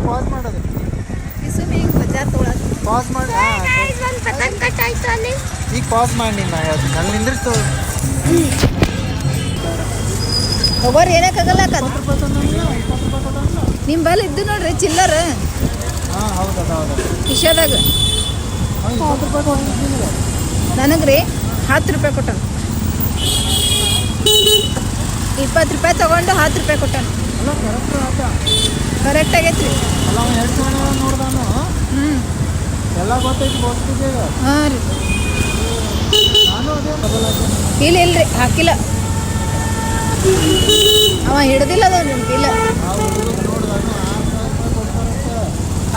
Pass ಮಾಡೋದು. ಸುಮ್ಮನೆ ಹಿಂಗೆ ಬಜಾರ್ ತೊಗೊಳೋದು. ಪಾಸ್ ಮಾಡಿ ಒಂದು ಪತಂಗ ಕಟ್ಟಾಯ್ತು ಅಲ್ಲಿ. ಈಗ ಪಾಸ್ ಮಾಡಿ ನೀನು ಹೇಳ್ತೀನಿ ಅಲ್ಲಿ ನಿಂದಿರ್ತು. ತಗೋರಿ ಏನಕ್ಕಾಗಲ್ಲ. 20 ರೂಪಾಯಿ ತಂದಿಲ್ಲ, 20 ರೂಪಾಯಿ ಕೊಟ್ಟಂಗಿಲ್ಲ. ನಿಮ್ಮ ಬಲ್ ಇದ್ದು ನೋಡ್ರಿ ಚಿಲ್ಲರ್ ಹಾಂ ಹೌದು ಹೌದು. ಕಿಶೋದಾಗ 20 ರೂಪಾಯಿ ಕೊಟ್ಟಿಲ್ಲ ನನಗೆ ರೀ 10 ರೂಪಾಯಿ ಕೊಟ್ಟನು. 20 ರೂಪಾಯಿ ತೊಗೊಂಡು 10 ರೂಪಾಯಿ ಕೊಟ್ಟನು. ಅಲ್ಲ ಕರೆಕ್ಟ್ ಆತ. ಕರೆಕ್ಟ್ ಆಗೈತೆ ರೀ. ಅಲ್ಲ ಅವ್ನು ಎರಡು ಜನ ನೋಡ್ದಾನು. ಎಲ್ಲ ಗೊತ್ತೈತಿ ಬೋಸ್ತಿಗೆ. ಹಾಂ ರೀ. ನಾನು ಅದೇ ಬದಲಾಗಿ ಇಲ್ಲ ಇಲ್ರಿ ಹಾಕಿಲ್ಲ. ಅವ ಹಿಡ್ದಿಲ್ಲ ಅದು ನಿಮ್ಮ ಬಿಲ್. ನಾವು ನೋಡ್ದಾನು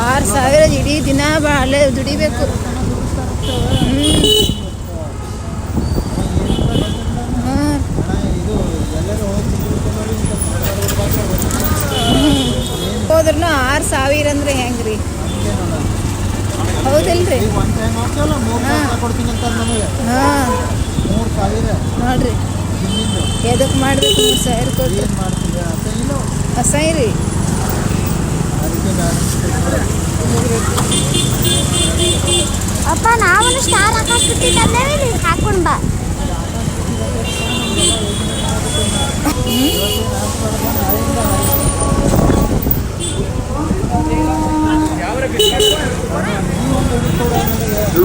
6,000 ಇಡೀ ದಿನ ಬಾಳೆ ದುಡಿಬೇಕು. ಹಾಂ ಹೋದ್ರೂ 6,000 ಅಂದ್ರೆ ಹೆಂಗೆ ರೀ? ಹೌದಿಲ್ರಿ? ಕೊಡ್ತೀನಿ ಅಂತ ನಮಗೆ ಹಾಂ 3,000 ನೋಡ್ರಿ ಎದಕ್ಕೆ ಮಾಡ್ಬೇಕು 3,000 ಕೊಟ್ಟು? ಏನು ಮಾಡ್ತೀವಿ ಅಸಹ್ಯ ಅಸಹ್ಯ ರೀ. ಅಪ್ಪ ನಾವೊಂದು ಸ್ಟಾರ್ ಹಾಕಿಬಿಟ್ಟಿದ್ದೆ ಹಾಕೊಂಡು ಬಾ.